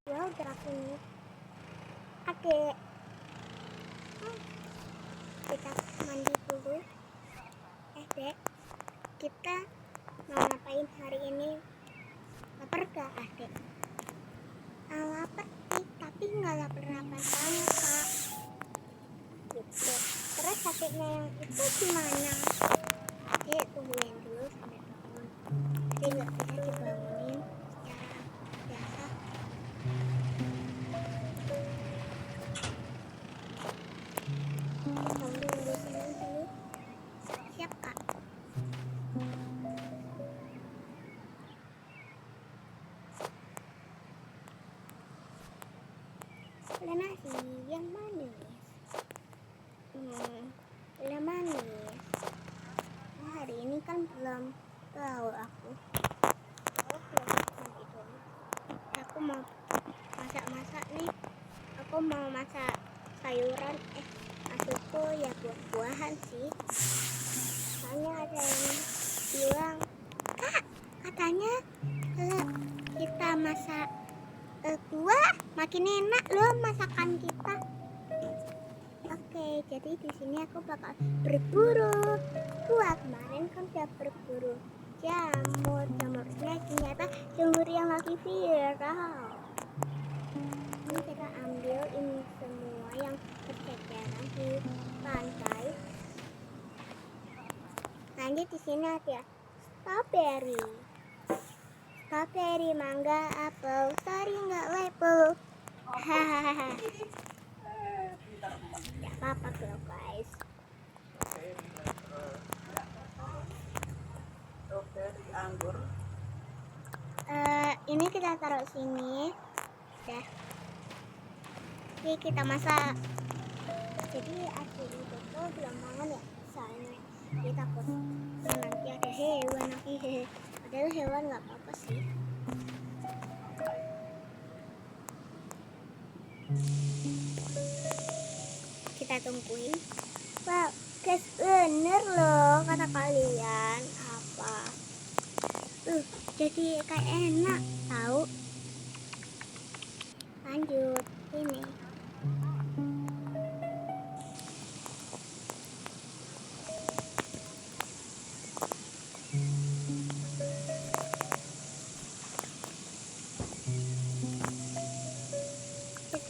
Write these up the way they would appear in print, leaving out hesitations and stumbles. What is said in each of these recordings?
Ya udah aku adek. Kita mandi dulu. Dek, kita mau ngapain hari ini? Lapar gak adek? Lapar sih, tapi nggak lapar-lapar banget kak. Gitu. Terus adeknya yang itu gimana? Adek tungguin dulu sampai bangun. Adek nggak bisa dibangunin secara biasa. Kamu tunggu sini dulu. Siap kak? Udah nasi yang manis. Udah manis. Hari ini kan belum tahu aku. Nanti dulu. Aku mau masak-masak nih. Aku mau masak sayuran. Maksudku ya buah-buahan sih. Soalnya ada yang bilang, kak, katanya kita masak buah makin enak loh masakan kita. Oke, jadi di sini aku bakal berburu buah. Kemarin kan udah berburu jamurnya ternyata jamur yang lagi viral. Ini kita ambil ini semua yang berceceran di pantai. Lanjut di sini ada strawberry, mangga, apel, sorry nggak label. Hahaha. Gak apa-apa loh guys. Strawberry anggur. Ini kita taruh sini. Udah. Oke, kita masak. Jadi adik itu tuh belum bangun ya. Soalnya dia takut nanti ada hewan lagi. Padahal hewan nggak apa-apa sih. Kita tungguin. Wow, guys, bener loh kata kalian. Apa? Jadi kayak enak tahu. Lanjut ini.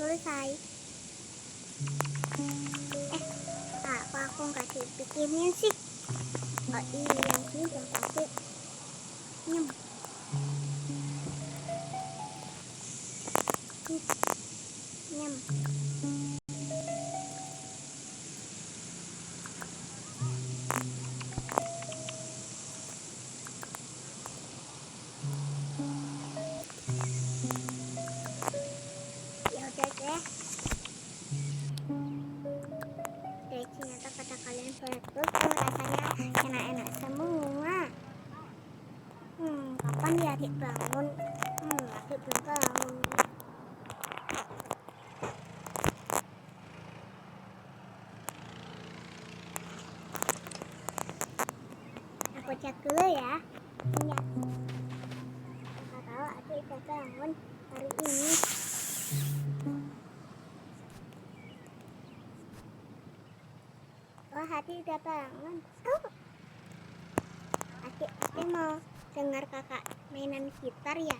Selesai. Apa aku nggak dibikinin sih? Oh iya, yang ini udah pasti. Nyem. Nyem. Ya udah deh. Ternyata kata kalian betul rasanya enak-enak semua. Kapan ya adik bangun? Adik belum bangun. Aku cek dulu ya. Iya. Nggak tahu adik udah bangun hari ini. Oh, adik udah bangun. Adik mau dengar kakak mainan gitar ya?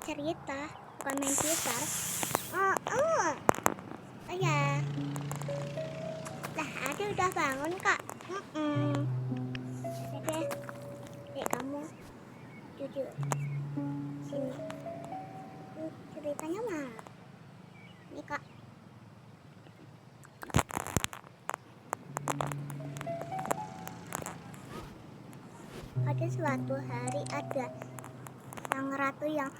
Cerita, bukan main gitar. Oh ya. Lah, adik udah bangun kak. Oke, kamu jujur sini. Ceritanya mah ini kak. Ada suatu hari ada sang ratu yang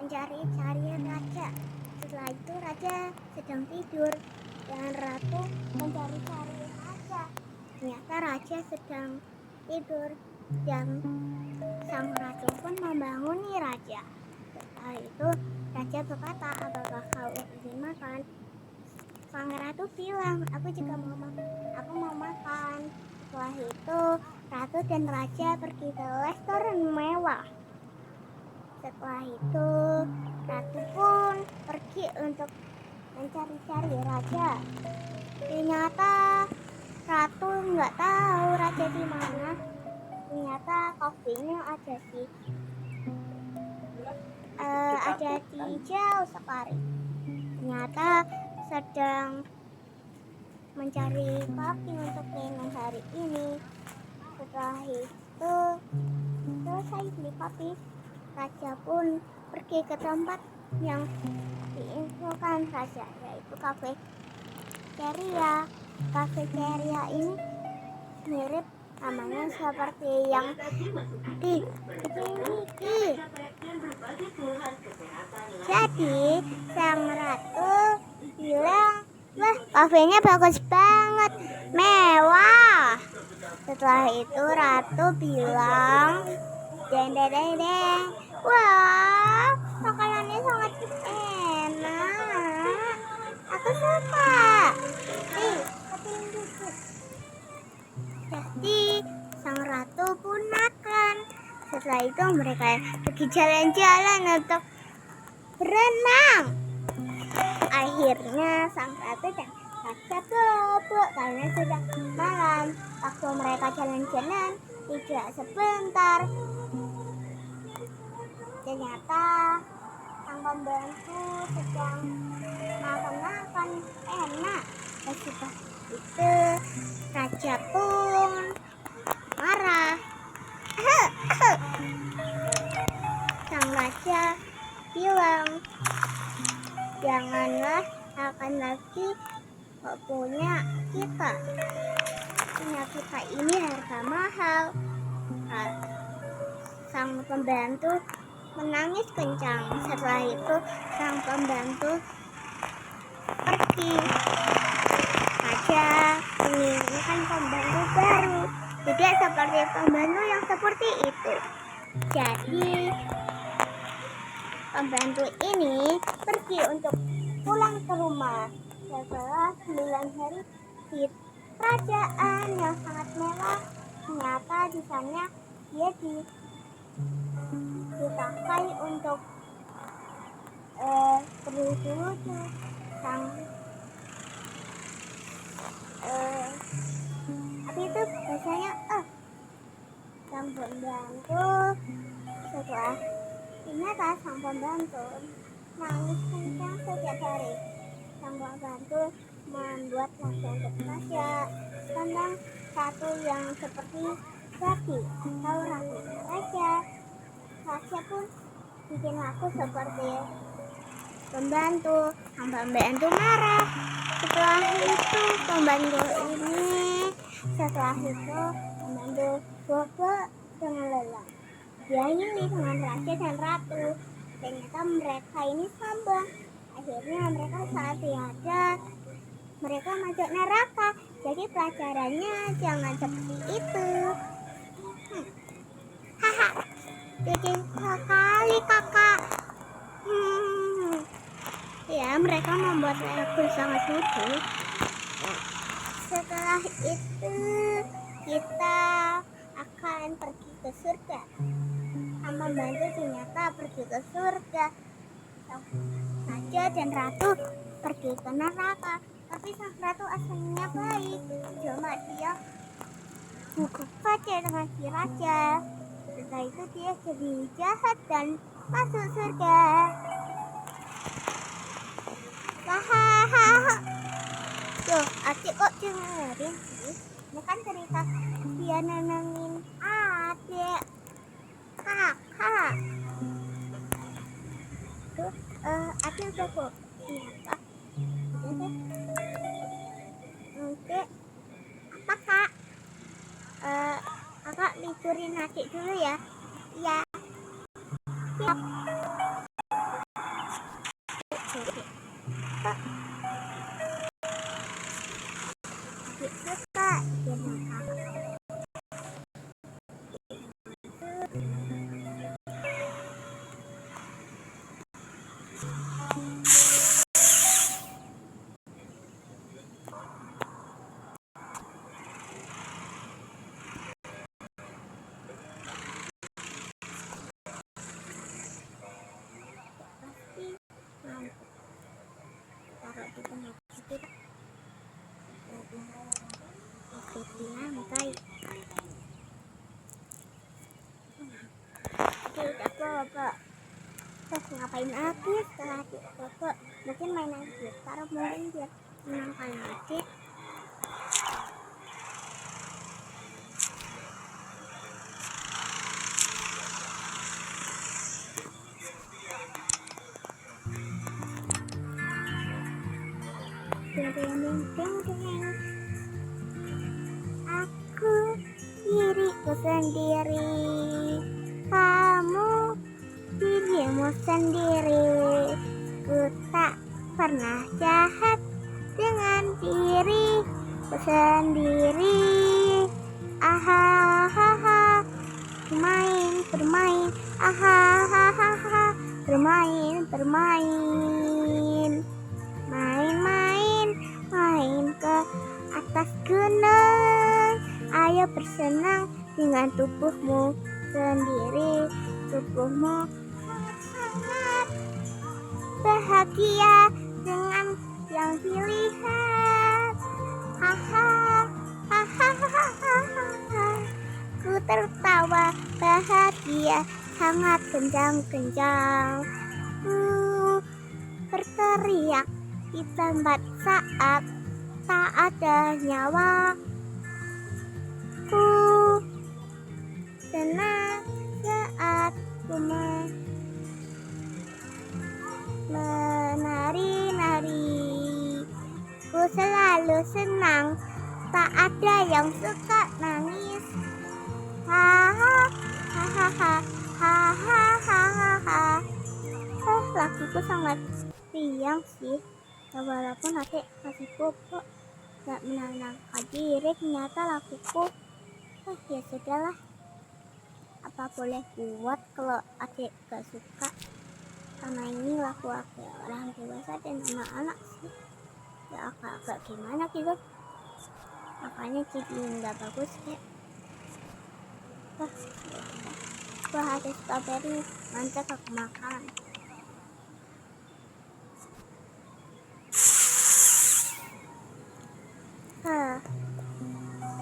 mencari-cari raja. Setelah itu raja sedang tidur dan ratu mencari-cari raja. Ternyata raja sedang tidur dan sang ratu pun membanguni raja. Setelah itu raja berkata, apakah kau ingin makan? Sang ratu bilang, aku mau makan. Setelah itu Ratu dan raja pergi ke restoran mewah. Setelah itu, ratu pun pergi untuk mencari-cari raja. Ternyata ratu nggak tahu raja di mana. Ternyata kafenya ada di jauh sekali. Ternyata sedang mencari kopi untuk minum hari ini. Setelah itu selesai beli kopi, raja pun pergi ke tempat yang diinfokan raja, yaitu kafeteria. Kafeteria ini mirip namanya seperti yang dimiliki. Jadi sang ratu bilang, wah kafenya bagus banget, mewah. Setelah itu ratu bilang, deng deng deng deng, wah makanannya sangat enak, aku suka. Keping dikit. Jadi sang ratu pun makan. Setelah itu mereka pergi jalan-jalan untuk berenang. Akhirnya sang ratu dan raja bobo karena sudah malam. Waktu mereka jalan-jalan tidak sebentar, ternyata sang pembantu sedang makan enak. Setelah itu raja pun marah. Sang raja bilang, janganlah akan lagi punya kita. Punya kita ini harga mahal. Sang pembantu menangis kencang. Setelah itu sang pembantu pergi. Raja menginginkan pembantu baru, tidak seperti pembantu yang seperti itu. Jadi pembantu ini pergi untuk pulang ke rumah. Setelah 9 hari di kerajaan yang sangat mewah, ternyata di sana dia dipakai untuk lucu-lucu. Tapi itu biasanya sang pembantu setelah ternyata sang pembantu nangis kencang setiap hari. Sang pembantu membuat lagu untuk raja tentang satu yang seperti babi. Tahu lagu raja? Raja pun bikin lagu seperti pembantu. Sang pembantu marah. Setelah itu pembantu bobo dengan lelah. Dia ini dengan raja dan ratu. Ternyata mereka ini sombong. Akhirnya mereka saat diadat, mereka masuk neraka. Jadi pelajarannya jangan seperti itu. Haha, lucu sekali kakak. Ya, mereka membuat lagu sangat lucu. Setelah itu kita akan pergi ke surga. Sang pembantu ternyata pergi ke surga. Raja dan ratu pergi ke neraka. Tapi sang ratu aslinya baik. Cuma dia bukan saja dengan si raja. Setelah itu dia jadi jahat dan masuk surga. Hahaha. Tuh, adik kok dengerin sih? Ini kan cerita dia nenengin adik. Kakak. Tuh, adik udah kok. Kenapa? Oke. Apa kak? Kakak liburin adik dulu ya. Iya. Siap. Adik suka dengan bapak. Terus ngapain lagi setelah adik bapak? Mungkin mainan gitar, mungkin biar menangkan adik. Ding ding ding ding ding. Aku diriku sendiri, kamu dirimu sendiri. Ku tak pernah jahat dengan diriku sendiri. Ahahaha, bermain, ahahaha, bermain, main ke atas gunung. Ayo bersenang dengan tubuhmu sendiri. Tubuhmu sangat bahagia dengan yang dilihat. Ku tertawa bahagia sangat kencang-kencang. Ku berteriak di tempat saat tak ada nyawa. Ku senang saat ku menari-nari. Ku selalu senang, tak ada yang suka nangis. Laguku sangat riang sih. Walaupun adik masih bobo, gak menenangkan diri, ternyata laguku ya sudahlah. Apa boleh buat kalau adik gak suka? Karena ini lagu orang dewasa dan anak-anak sih. Ya agak-agak gimana gitu. Makanya jadi nggak bagus kayak. Wah ada strawberry, mantap aku makan.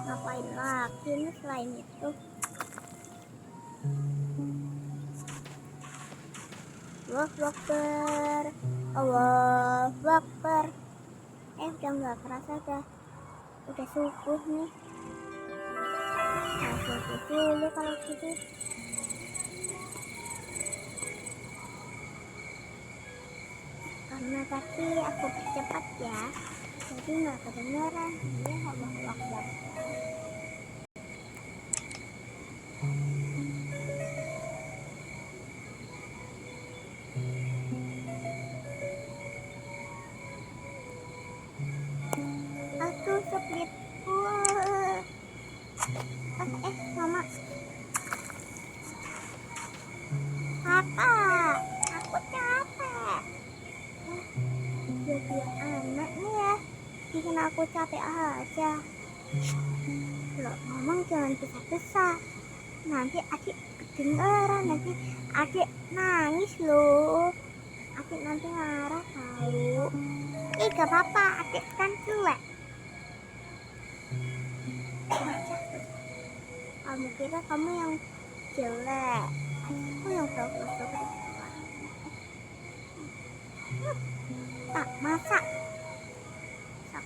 Ngapain lagi nih selain itu? Allahu Akbar, Allahu Akbar. Udah nggak kerasa udah subuh nih. Subuh dulu kalau gitu. Karena tadi aku percepat ya, jadi nggak kedengeran. Ini Allahu Akbar. Aduh seplit. Mama. Kakak, aku capek. Dua anak nih ya, bikin aku capek aja. Kalau ngomong jangan besar-besar, nanti adik kedengeran, nanti adik nangis loh. Adik nanti marah tahu. Gak apa-apa, adik kan cuek. Kamu kira kamu yang jelek, aku yang bagus. Tak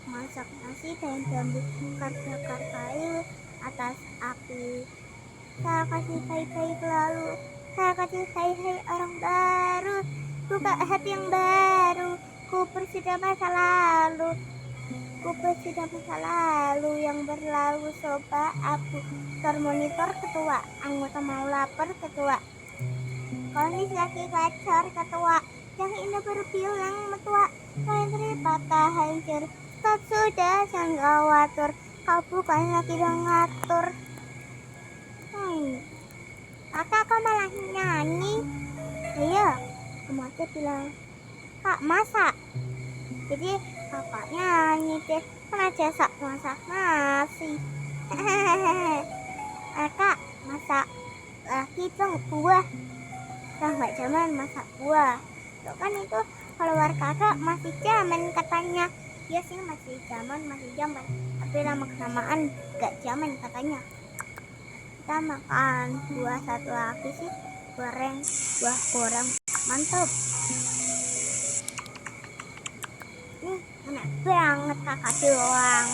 masak nasi dan bambu bakar kayu atas api. Saya kasih hai-hai lalu, saya kasih hai-hai orang baru. Buka hati yang baru, ku bersudah masa lalu yang berlalu. Soba aku monitor ketua, anggota mau lapar ketua. Kondisi lagi kacor ketua, yang ini baru bilang metua. Menteri patah hancur, stop sudah sang khawatir, kau bukan lagi ngatur. Kakak kau malah nyanyi. Iya, kamu aja bilang kak masak, jadi kakak nyanyi deh. Kan aja masak nasi. Kakak masak lagi dong buah. Udah nggak zaman masak buah. Tuh kan itu keluar kakak masih zaman katanya. Iya sih masih zaman. Tapi lama kelamaan gak zaman katanya. Kita makan buah satu lagi sih. goreng buah goreng mantap. Nih enak banget kakak doang.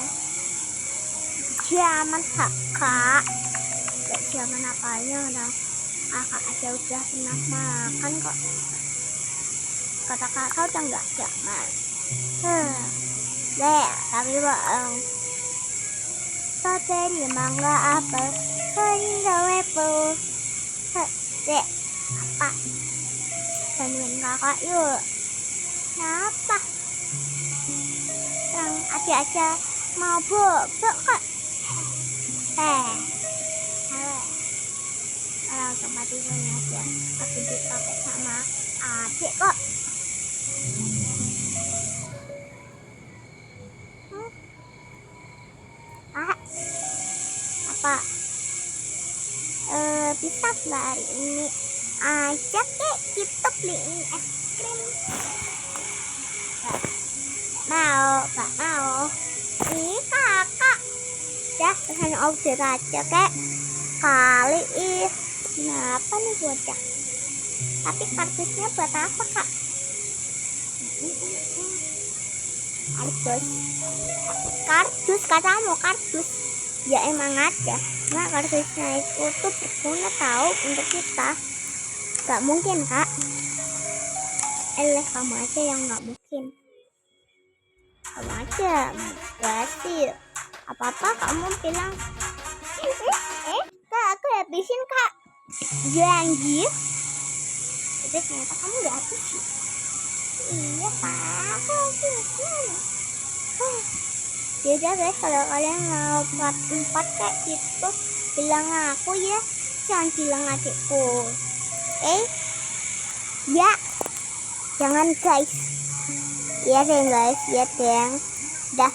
Zaman kakak gak zaman apanya udah kakak aja udah pernah makan kok. Kata kakak udah gak zaman. Deh tapi bohong. Strawberry, mangga, apel, hingga apple. Dek, apa? Bantuin kakak yuk. Kenapa? Yang aja mau bobok kok. Kalau sama tidurnya aja aku dipakai sama adik kok. Apa? Bisa nggak hari ini ajak kita beliin es krim? Gak mau. Ih kakak, dah hanya order aja kali kenapa nih bocah? Tapi kardusnya buat apa kak? Kardus katamu kardus ya emang ada. Nah kardusnya itu tuh berguna tahu untuk kita. Gak mungkin kak. Kamu aja yang gak mungkin. Kamu aja berhasil. Apa-apa kamu bilang kak aku habisin kak. Janji. Tapi ternyata kamu gak habisin. Iya kak aku habisin. Yaudah guys, kalau kalian mau part 4 kayak gitu bilang aku ya, jangan bilang adikku. Ya jangan guys. Iya deh guys, ya deh. Dah.